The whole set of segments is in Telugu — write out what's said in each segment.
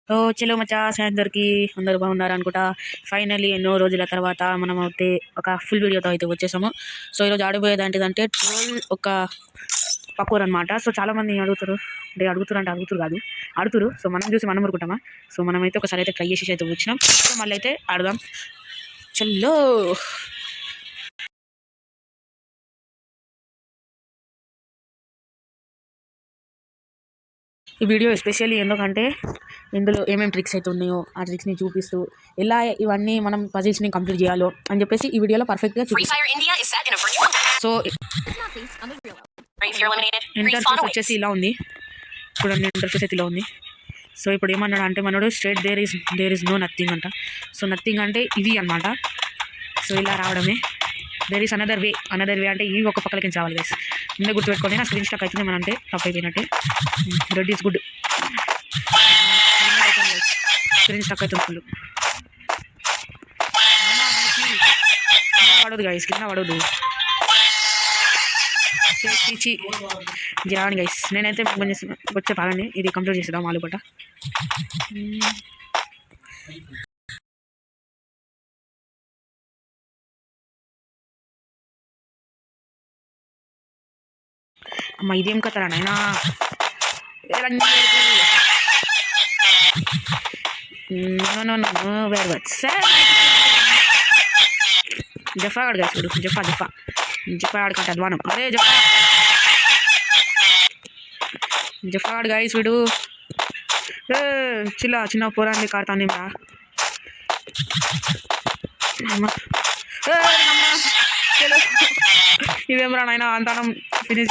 సో చలో మచాస్ అందరికీ అందరూ బాగున్నారు అనుకుంటా. ఫైనల్లీ ఎన్నో రోజుల తర్వాత మనం అయితే ఒక ఫుల్ వీడియోతో అయితే వచ్చేసాము. సో ఈరోజు ఆడిపోయేది ఏంటిదంటే ట్రోల్ ఒక పకోర్ అనమాట. సో చాలామంది అడుగుతారు, అంటే అడుగుతారు కాదు ఆడుతురు. సో మనం చూసి మనం ఊరుకుంటామా? సో మనమైతే ఒకసారి అయితే ట్రై చేసి అయితే వచ్చినాం. సో మళ్ళీ అయితే ఆడదాం. చల్లో ఈ వీడియో ఎస్పెషల్లీ ఎందుకంటే ఇందులో ఏమేమి ట్రిక్స్ అయితే ఉన్నాయో ఆ ట్రిక్స్ని చూపిస్తూ ఎలా ఇవన్నీ మనం పజిల్స్ని కంప్లీట్ చేయాలో అని చెప్పేసి ఈ వీడియోలో పర్ఫెక్ట్గా చూపిస్తాం. సో ఇంటర్ఫేస్ వచ్చేసి ఇలా ఉంది చూడండి, ఇంటర్ఫేస్ అయితే ఇలా ఉంది. సో ఇప్పుడు ఏమన్నాడు అంటే మనోడు straight there is no nothing అంట. సో నథింగ్ అంటే ఇవి అనమాట. సో ఇలా రావడమే. దేర్ ఈస్ అనదర్ వే అంటే ఇవి ఒక పక్కలకి రావాలి గైస్. ముందే గుర్తుపెట్టుకోండి. నా స్క్రీన్ స్టాక్ అవుతుంది మన అంటే తప్పు అయిపోయినట్టే. Red is good. Screen stock అవుతుంది ఫుల్. పడదు గైస్, కింద పడదు. జాని గైస్ నేనైతే వచ్చే పాలని ఇది కంప్లీట్ చేసేద్దాం ఆలుగడ్డ. అమ్మ ఇదేం కథరా నాయనా. జఫా ఆడు గైస్ వీడు. జఫా ఆడుకుంటే అధ్వానం. అరే జఫా ఆడు గైస్ వీడు. చిన్న పోరాన్ని కాడతాను రా. ఇదేం రా నాయన అంతానం ఫినిష్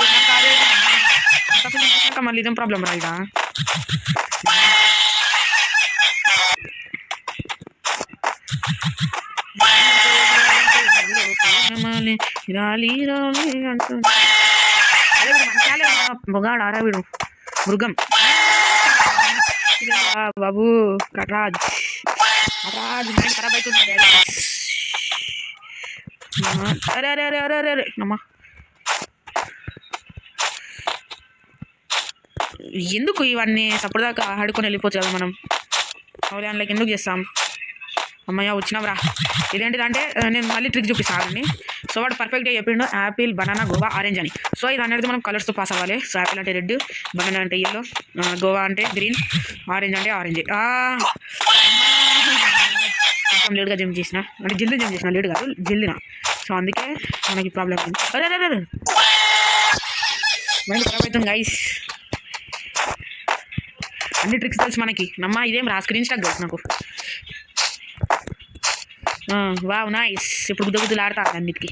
చేసినాక మళ్ళీ ఇదేం ప్రాబ్లం రా ఇక. మొగాడు ఆరా వీడు మృగం బాబు. రాజ్ ఖరాబ్ అవుతుంది. అరే అరే అరే అరే అరే అరే అమ్మా, ఎందుకు ఇవన్నీ సపోదాకా ఆడుకొని వెళ్ళిపోవచ్చు కదా మనం. అవలేన్లకి ఎందుకు చేస్తాం? అమ్మయ్య వచ్చినావురా. ఇదేంటిదంటే నేను మళ్ళీ ట్రిక్ చూపిస్తాను. సో వాడు పర్ఫెక్ట్గా చెప్పిండు యాపిల్, బనానా, గోవా, ఆరెంజ్ అని. సో ఇది అనేది మనం కలర్స్తో పాస్ అవ్వాలి. సో యాపిల్ అంటే రెడ్, బనానా అంటే ఎల్లో, గోవా అంటే గ్రీన్, ఆరెంజ్ అంటే ఆరెంజ్. కొంచెం లేట్గా జంప్ చేసిన, అంటే జల్దీ జంప్ చేసిన, లేట్ కాదు జల్దిన. సో అందుకే మనకి ప్రాబ్లం అయింది. అరే అరే అరే మైండ్ ఖరాబ్ అవుతుంది గైస్. అన్ని ట్రిక్స్ తెలుసు మనకి. నమ్మ ఇదేం రా స్క్రీన్ స్టాక్ తెలుసు నాకు. Wow nice. ఇప్పుడు గుద్దలు ఆడతాను అన్నిటికీ.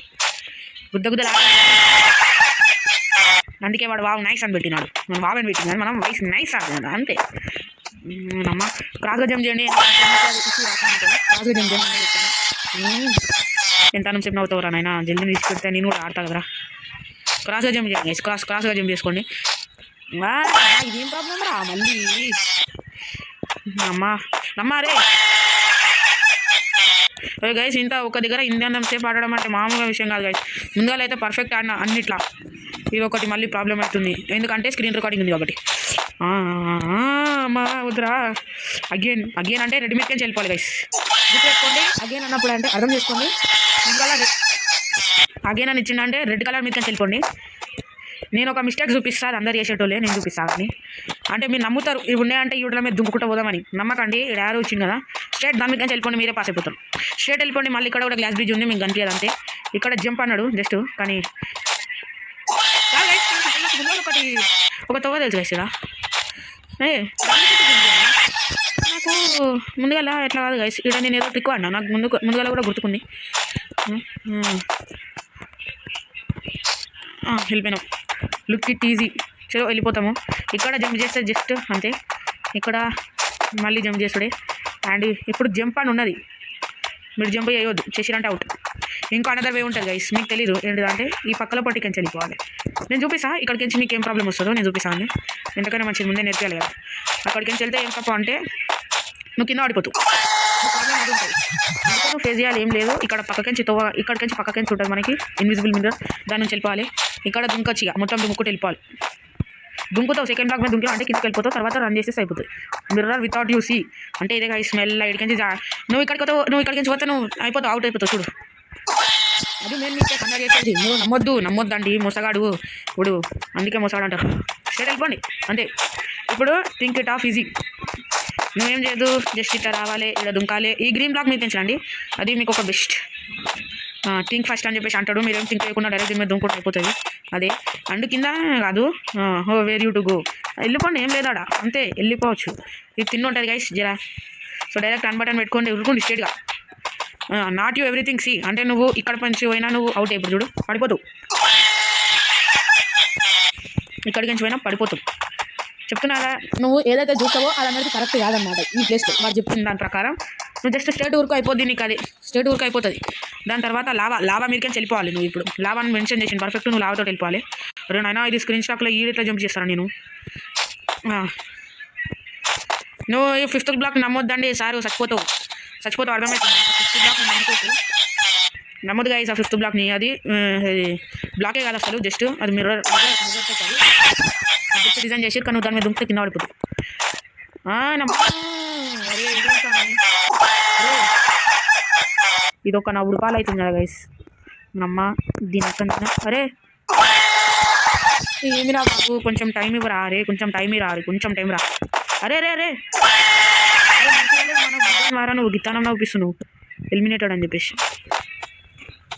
గుద్దలు అందుకే వాడు వావ్ నైస్ అని పెట్టినాడు. మనం వావ్ అని పెట్టింది మనం వైస్ నైస్ ఆడుతుంది అంతే. అమ్మ క్రాస్గా జంప్ చేయండి. క్రాస్గా జంప్ చేయండి. ఎంత అన్నం చెప్పిన అవుతావురా నాయన. జల్దీ తీసి పెడితే నేను కూడా ఆడతా కదరా. క్రాస్గా జంప్ చేయండి. క్రాస్గా జంప్ చేసుకోండి. ఇదేం ప్రాబ్లం రా మళ్ళీ. అమ్మా రే గైస్ ఇంత ఒక దగ్గర ఇంత సేపు ఆడడం అంటే మామూలుగా విషయం కాదు గైస్. ముందుగా అయితే పర్ఫెక్ట్ ఆడిన అన్నిట్లా. ఇది ఒకటి మళ్ళీ ప్రాబ్లం అవుతుంది ఎందుకంటే స్క్రీన్ రికార్డింగ్ ఉంది కాబట్టి. అమ్మా వద్దురా. అగైన్ అంటే రెడ్ మీదకి వెళ్ళిపోవాలి గైస్. గుర్తుపెట్టుకోండి. అగైన్ అన్నప్పుడు అంటే అర్థం చేసుకోండి. ఇంకా అగైన్ అని ఇచ్చిందంటే రెడ్ కలర్ మీదకి వెళ్ళిపోండి. నేను ఒక మిస్టేక్ చూపిస్తాను, అందరు చేసేటోళ్ళే నేను చూపిస్తాను అని. అంటే మీరు నమ్ముతారు ఇవి ఉన్నాయంటే ఈ వీడిలో మీద దుంకుకుంటూ పోదామని. నమ్మకండి. ఇక్కడ యారో వచ్చింది కదా స్ట్రేట్ దాని మీద వెళ్ళిపోండి, మీరే పాస్ అయిపోతారు. స్ట్రేట్ వెళ్ళిపోండి. మళ్ళీ ఇక్కడ కూడా గ్లాస్ బ్రిడ్జ్ ఉంది, మీకు కనిపించదు అంతే. ఇక్కడ జంప్ అన్నాడు జస్ట్, కానీ ఒకటి ఒక తవ్వ తెలుసు గైస్. ఇక్కడ నాకు ముందుగా ఎట్లా కాదు గైస్. ఇక్కడ నేను ఏదో ట్రిక్ అన్నా, నాకు ముందుగా కూడా గుర్తుకుంది. వెళ్ళిపోయినాం. Look it easy. చలో వెళ్ళిపోతాము. ఇక్కడ జంప్ చేస్తే జస్ట్ అంతే. ఇక్కడ మళ్ళీ జంప్ చేస్తుడే. అండ్ ఇప్పుడు జంప్ అని ఉన్నది, మీరు జంప్ చేయవద్దు. చేసిరంటే అవుట్. ఇంకో అనదర్ వే ఉంటుంది గైస్, మీకు తెలీదు ఏంటిదంటే ఈ పక్కల పట్టికి వెళ్ళిపోవాలి. నేను చూపిస్తాను ఇక్కడికి మీకు ఏం ప్రాబ్లం వస్తుందో నేను చూపిస్తాను. ఎందుకంటే మంచిది ముందే నేర్పించాలి కదా. అక్కడికి వెళ్తే ఏం తప్ప అంటే నువ్వు కింద పడిపోతావు. నువ్వు ఫేస్ చేయాలి ఏం లేదు. ఇక్కడ పక్కకించి ఇక్కడికించి పక్కకించి ఉంటుంది మనకి ఇన్విజిబుల్ మిర్రర్, దాని నుంచి వెళ్ళిపోవాలి. ఇక్కడ దుంకొచ్చి మొత్తం దుమ్ముకుంటూ వెళ్ళిపోవాలి. దుంకుతావు. సెకండ్ బ్లాక్ మీద దుంకినా అంటే కిందకి వెళ్ళిపోతావు. తర్వాత రన్ చేసేసి అయిపోతుంది. మిర్రర్ వితౌట్ యూ సీ అంటే ఇదే గైస్. స్మెల్ ఇక్కడికి నువ్వు ఇక్కడికి పోతే నువ్వు అయిపోతావు, అవుట్ అయిపోతావు. చూడు అది నేను మీకే కన్నా చేసేది. నువ్వు నమ్మొద్దండి మోసగాడు ఇప్పుడు. అందుకే మోసగాడు అంటారు. స్ట్రేట్ వెళ్ళిపోండి అంతే. ఇప్పుడు థింక్ ఇట్ ఆఫ్ ఈజీ. నువ్వేం చేయదు, జస్ట్ ఇట్లా రావాలి, ఇలా దుంకాలి. ఈ గ్రీన్ బ్లాక్ మీకు పెంచండి, అది మీకు ఒక బెస్ట్. థింక్ ఫస్ట్ అని చెప్పేసి అంటాడు. మీరేం థింక్ చేయకుండా డైరెక్ట్ దీని మీద దుంకుంటూ అయిపోతుంది అదే. అండ్ కింద కాదు హో వేర్ యూ టు గో, వెళ్ళిపోండి, ఏం లేదాడ అంతే, వెళ్ళిపోవచ్చు. ఇది తిన్న ఉంటుంది గైస్ జరా. సో డైరెక్ట్ రన్ బటన్ పెట్టుకోండి, ఉరుకోండి స్ట్రేట్గా. నాట్ యూ ఎవ్రీథింగ్ సి అంటే నువ్వు ఇక్కడ పంచి పోయినా నువ్వు అవుట్ అయిపోయి చూడు, పడిపోతావు. ఇక్కడికి నుంచి పోయినా పడిపోతావు. చెప్తున్నారా, నువ్వు ఏదైతే చూస్తావో అది అనేది కరెక్ట్ కాదన్నమాట ఈ ప్లేస్లో. వాడు చెప్తున్న దాని ప్రకారం నువ్వు జస్ట్ స్ట్రేట్ ఊరుకు అయిపోద్ది, నీకు అది స్ట్రేట్ ఊరుకు అయిపోతుంది. దాని తర్వాత లావా మీరుకెళ్ళి వెళ్ళిపోవాలి. నువ్వు ఇప్పుడు లావాని మెన్షన్ చేసిన పర్ఫెక్ట్, నువ్వు లావాతో వెళ్ళిపోవాలి. అయినా ఇది స్క్రీన్ షాట్లో ఈ ఇట్లా జంప్ చేస్తాను నేను. నువ్వు ఈ 5th బ్లాక్ నమ్మొద్దండి సార్, చచ్చిపోతావు అర్థమవుతుంది. 5th బ్లాక్ నమ్మొద్దు గైస్. ఆ 5th బ్లాక్ని అది బ్లాకే కాదు అసలు, జస్ట్ అది మిర్రర్ జస్ట్ డిజైన్ చేసి కానీ దాని మీద దుంకితే కింద పడిపోతుంది. ఇది ఒక నా ఉడపాలు అవుతుంది కదా గైస్. నమ్మ దీని అక్కడ అరే ఏమి రా బాబు, కొంచెం టైం ఇవ్వరా అరే, కొంచెం టైం రా. అరే వారా నువ్వు గిత్తానం నవ్విస్తున్నావు ఎలిమినేటెడ్ అని చెప్పేసి.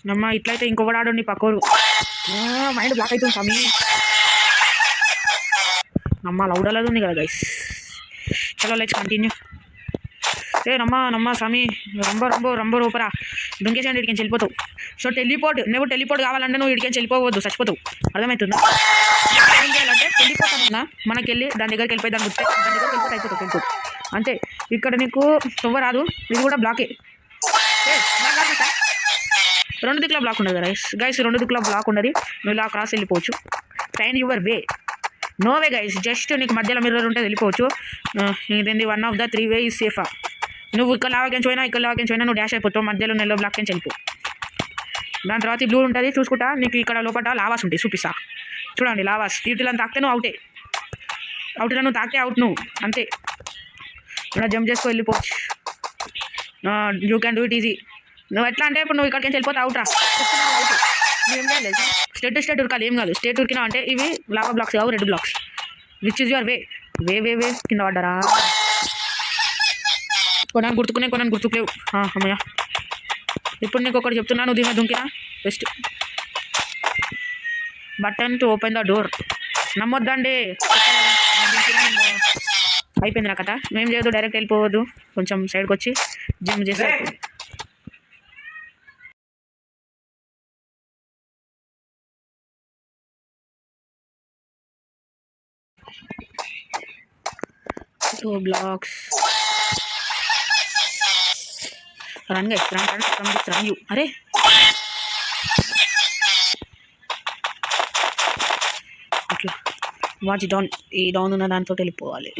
నమ్మ ఇట్లయితే ఇంకొకటి ఆడు నీ పక్కోరు. మైండ్ బ్లాక్ అవుతుంది స్వామి. నమ్మ లౌడలేదు ఉంది కదా గైస్. చలో లెట్స్ కంటిన్యూ. నమ్మ స్వామి రంబో రూపరా దుంకేసాండి, ఇడికి వెళ్ళిపోతావు. సో నువ్వు టెలిపోర్ట్ కావాలంటే నువ్వు ఇడికి వెళ్ళిపోవద్దు, చచ్చిపోతావు. అర్థమవుతుందా? ఏం చేయాలంటే టెలిపోర్ట్ మనకి వెళ్ళి దాని దగ్గరికి వెళ్ళిపోయి దాని దగ్గరికి వెళ్ళిపోతే అయిపోతావు అంతే. ఇక్కడ నీకు తొవ్వ రాదు, ఇది కూడా బ్లాకే. 2 దిక్కుల బ్లాక్ ఉండదు గైస్ 2 దిక్కుల బ్లాక్ ఉండదు. నువ్వు ఇలా క్రాస్ వెళ్ళిపోవచ్చు. Find your way. No way guys, just నీకు మధ్యలో మిర్రర్ ఉంటే వెళ్ళిపోవచ్చు. ఇదేంది 1 ఆఫ్ ద 3 వే ఈజ్ సేఫా. నువ్వు ఇక్కడ లావాకించి పోయినా నువ్వు డాష్ అయిపోతావు, మధ్యలో నెలలో బ్లాక్ నుంచి వెళ్ళిపో. దాని తర్వాత ఈ బ్లూ ఉంటుంది చూసుకుంటా. నీకు ఇక్కడ లోపల లావాస్ ఉంటాయి, చూపిస్తా చూడండి. లావాస్ వీటిలో తాకితే నువ్వు అవుట్లో నువ్వు తాకితే అవుట్ నువ్వు అంతే. ఇలా జంప్ చేసుకో వెళ్ళిపోవచ్చు. You can do it easy. నువ్వు ఎట్లా అంటే ఇప్పుడు నువ్వు ఇక్కడికి వెళ్ళిపోతే అవుట్ రా. నువ్వేం చేయాలి, స్ట్రేట్ ఉరకాలి, ఏం కాదు. స్ట్రేట్ ఉరికినా అంటే ఇవి లావా బ్లాక్స్ కావు, red blocks. Which is your way కింద పడ్డారా. కొనాన్ని గుర్తుకులేవు. అమ్మయ్య, ఇప్పుడు నీకు ఒకటి చెప్తున్నా, నువ్వు దీని దుంకినా best. Button to open the door. నమ్మొద్దండి, అయిపోయింది నా కథ. మేము చేయదు, డైరెక్ట్ వెళ్ళిపోవద్దు, కొంచెం సైడ్కి వచ్చి జిమ్ చేసి blocks run guys run you. అరే అట్లా వాచ్ డౌన్, ఈ డౌన్ ఉన్న దాంతో వెళ్ళిపోవాలి.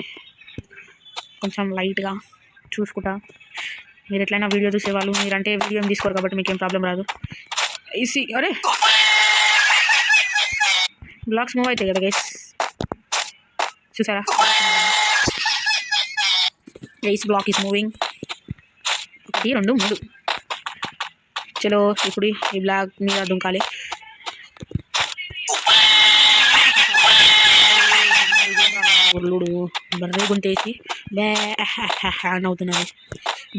కొంచెం లైట్గా చూసుకుంటా. మీరు ఎట్లయినా వీడియో చూసేవాళ్ళు, మీరంటే వీడియో ఏం తీసుకోరు కాబట్టి మీకేం ప్రాబ్లం రాదు. ఈసీ. అరే బ్లాక్స్ మూవ్ అవుతాయి కదా గైస్, చూసారా? Guys block is moving. 1 2 3. చలో ఇప్పుడు ఈ బ్లాక్ మీద దుంకాలి. ఉర్లుడు బర్రె గుంటేసి బ్యా అని అవుతున్నది.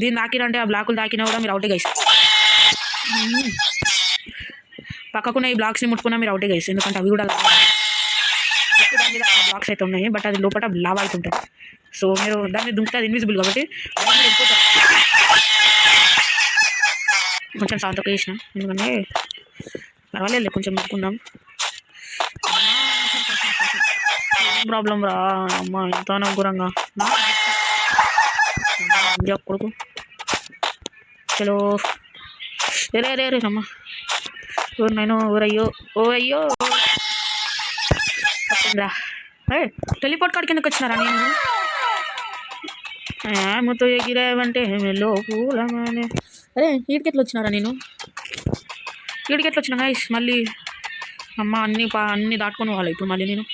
దీన్ని తాకినంటే ఆ బ్లాకులు తాకినా కూడా మీరు అవుటే గైస్. పక్కకున్న ఈ బ్లాక్స్ని ముట్టుకున్నా మీరు అవుటే గైస్, ఎందుకంటే అవి కూడా బ్లాక్స్ అయితే ఉన్నాయి, బట్ అది లోపల లావా అవుతుంటుంది. సో మీరు దాన్ని దుంకితే అది ఇన్విజిబుల్ కాబట్టి కొంచెం సాధక చేసిన, ఎందుకంటే పర్వాలేదు కొంచెం ముట్టుకుందాం. ప్రాబ్లం రా అమ్మ, ఎంత అనుకూలంగా కొడుకు. చలో రే రమ్మ. నేను ఓరయ్యో రా. టెలిపోర్ట్ కాడికి ఎందుకు వచ్చినారా? నేను ఏమతో ఎగిరావంటే మెల్లో పూలమానే. అరే ఈడికి ఎట్లా వచ్చినారా? ఈడికి ఎట్లా వచ్చినా గైస్? మళ్ళీ అమ్మ అన్నీ దాటుకొని పోవాలి ఇప్పుడు మళ్ళీ నేను.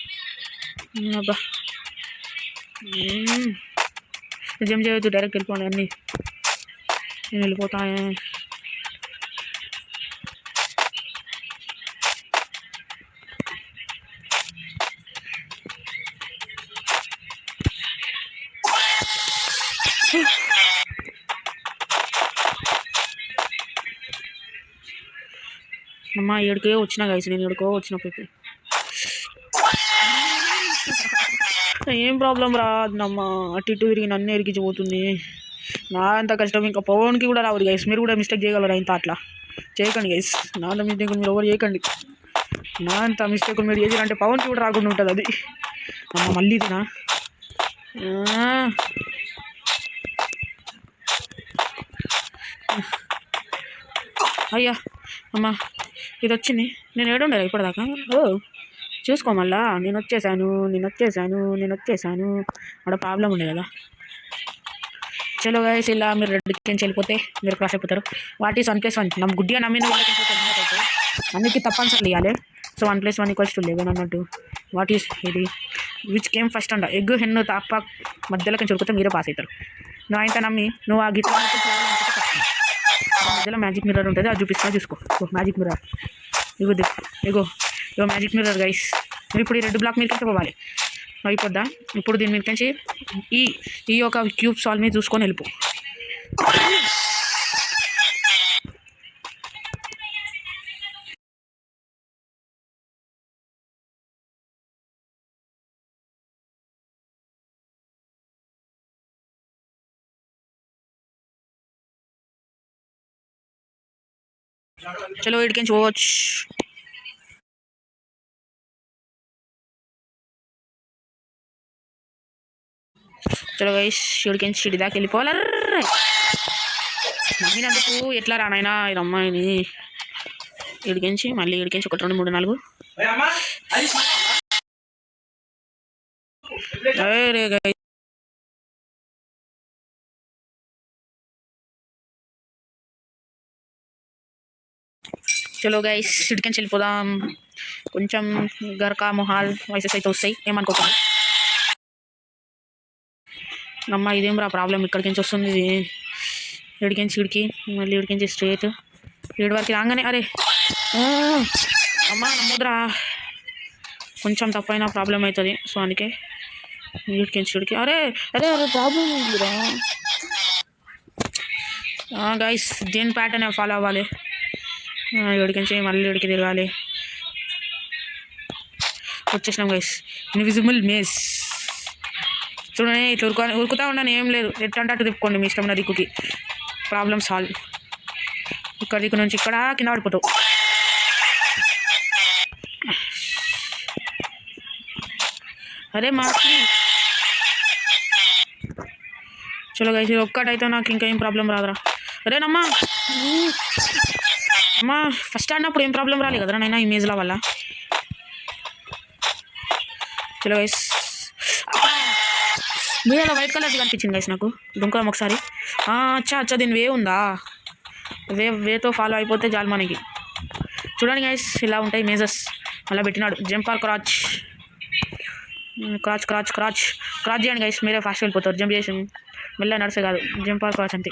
అబ్బా జంప్ చేయొద్దు, డైరెక్ట్ వెళ్ళిపోండి అన్నీ. నేను వెళ్ళిపోతాను. అమ్మా ఏడుకే వచ్చినా గైస్, నేను ఏడుకో వచ్చినప్పుడు ఏం ప్రాబ్లం రాదమ్మా. అటు ఇటు తిరిగి నన్ను ఎరికించిపోతుంది. నా అంత కష్టం ఇంకా పవన్కి కూడా రావద్దు గైస్. మీరు కూడా మిస్టేక్ చేయగలరా? ఇంత అట్లా చేయకండి గైస్. నా అంత మిస్టేక్ మీరు ఎవరు చేయకండి. నా అంత మిస్టేక్ మీరు చేసారంటే పవన్కి కూడా రాకుండా ఉంటుంది అది. అమ్మ మళ్ళీ ఇదేనా? అయ్యా అమ్మా ఇది వచ్చింది. నేను ఏడుండే ఇప్పటిదాకా. ఓ చూసుకో మళ్ళా. నేను వచ్చేసాను. అక్కడ ప్రాబ్లం ఉండే కదా. చలో గైస్, ఇలా మీరు రెడ్కి వెళ్ళిపోతే మీరు క్రాస్ అయిపోతారు. What is 1+1? నమ్మ గుడ్డిగా నమ్మిన అవుతుంది. అన్నిటికీ తప్పనిసరి ఇవ్వాలి. సో 1+1 = 11 అన్నట్టు. వాట్ ఈస్ ఇది? విచ్ కేమ్ ఫస్ట్ అంట. ఎగ్ హెన్ను తప్ప మధ్యలోకి చురుకుతే మీరే పాస్ అవుతారు. నువ్వు ఆయన నమ్మి నువ్వు ఆ గిట్ల మధ్యలో మ్యాజిక్ మిర్రర్ ఉంటుంది, అది చూసుకో. మ్యాజిక్ మిర్రర్ ఇగో మ్యాజిక్ మిర్రర్ గైస్. మీరు ఇప్పుడు ఈ రెడ్ బ్లాక్ మీదకి పోవాలి. అయిపోద్దా? ఇప్పుడు దీని మీదకి ఈ యొక్క క్యూబ్ సాల్వ్ మీద చూసుకొని వెళ్ళిపో. చలో ఇటుకి పోవచ్చు. చలో గైస్, ఇడికి దాకా వెళ్ళిపోవాలి. నమ్మినందుకు ఎట్లా రానైనా ఈ అమ్మాయిని. ఇడికించి మళ్ళీ 1 2 3 4. అరే గైస్, చలో గైస్ ఇడికించి వెళ్ళిపోదాం. కొంచెం గర్కా మొహాల్ వాయిసెస్ అయితే వస్తాయి, ఏమనుకోకండి. అమ్మ ఇదేం రా ప్రాబ్లం, ఇక్కడికి వస్తుంది. ఇడికి మళ్ళీ ఇడికి స్ట్రేట్ 7 వరకు రాగానే అరే అమ్మ నమ్ముద్రా. కొంచెం తప్పైనా ప్రాబ్లం అవుతుంది. సో అందుకే ఇడికి అరే ప్రాబ్లం ఉందిరా గైస్. దేని ప్యాటర్న్ ఫాలో అవ్వాలి. ఇడికి మళ్ళీ ఇడికి తిరగాలి. వచ్చేసినాం గైస్. Invisible mace. చూడండి ఇట్లా ఉరుకుతా ఉన్నాను, ఏం లేదు. ఎట్టంటే అటు తిప్పుకోండి మీ ఇష్టమైన దిక్కుకి. Problem solve. ఇక్కడ దిక్కు నుంచి ఇక్కడ కింద పడిపోతావు. అరే మార్చి. చలో గైస్, ఒక్కటైతే నాకు ఇంకా ఏం ప్రాబ్లం రాదురా. అరేనమ్మా అమ్మా ఫస్ట్ ఆడినప్పుడు ఏం ప్రాబ్లం రాలేదు కదరా నైనా ఇమేజ్ల వల్ల. చలో గైస్, మీరేదో వైట్ కలర్ది కనిపించింది గైస్ నాకు. దుంకుదాం ఒకసారి. అచ్చా దీని వే ఉందా? వేతో ఫాలో అయిపోతే చాలు మనకి. చూడండి గైస్, ఇలా ఉంటాయి మేజెస్. అలా పెట్టినాడు జంప్ ఆర్ క్రాచ్ చేయండి గైస్. మీరే ఫాస్ట్ వెళ్ళిపోతారు. జంప్ చేసి మెల్ల నడిసే కాదు, జంప్ ఆర్ క్రాచ్ అంతే.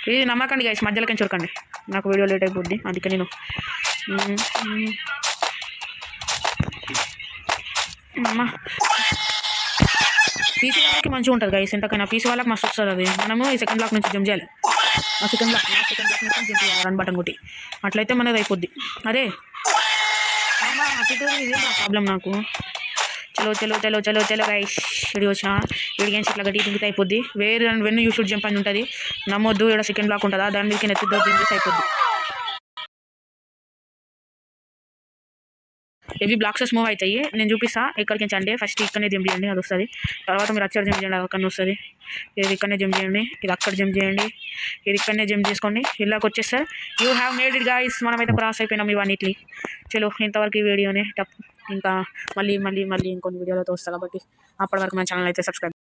ఇది నమ్మకండి గైస్, మధ్యలోకి చూడకండి. నాకు వీడియో లేట్ అయిపోద్ది, అందుకే నేను అమ్మా పీసీ వాళ్ళకి మంచిగా ఉంటుంది గైస్. ఎంతకైనా పీసీ వాళ్ళకి మస్తు వస్తుంది అది. మనము ఈ సెకండ్ బ్లాక్ నుంచి జంప్ చేయాలి. ఆ సెకండ్ బ్లాక్ నుంచి జంప్ చేయాలి రన్ బటన్ కొట్టి. అట్లయితే మనది అయిపోద్ది. అరే ఇదే ప్రాబ్లం నాకు. చలో గైస్, ఇడికి వచ్చిన ఇడికి ఇట్లా గట్టి దిగితే అయిపోద్ది. వెన్ యూ షుడ్ జంప్ అని ఉంటుంది. నమ్మొద్దు. ఇక్కడ సెకండ్ బ్లాక్ ఉంటుందా, దాని మీదకి నెత్తితో జంప్ అయిపోద్ది. ఇవి బ్లాక్సెస్ మూవ్ అవుతాయి. నేను చూపిస్తా ఎక్కడికి అంటే. ఫస్ట్ ఇక్కడనే జంప్ చేయండి, అది వస్తుంది. తర్వాత మీరు అక్కడ జంప్ చేయండి, అది అక్కడ వస్తుంది. ఇది ఇక్కడనే జంప్ చేయండి, ఇది అక్కడ జంప్ చేయండి, ఇది ఇక్కడనే జంప్ చేసుకోండి. ఇలాగ వచ్చేస్తారు. You have made it guys. మనమైతే క్రాస్ అయిపోయినాం ఇవన్నిటిని. చలో ఇంతవరకు ఈ వీడియోనే ఇంకా మళ్ళీ ఇంకొన్ని వీడియోలతో వస్తాయి కాబట్టి అప్పటి వరకు మన ఛానల్ అయితే సబ్స్క్రైబ్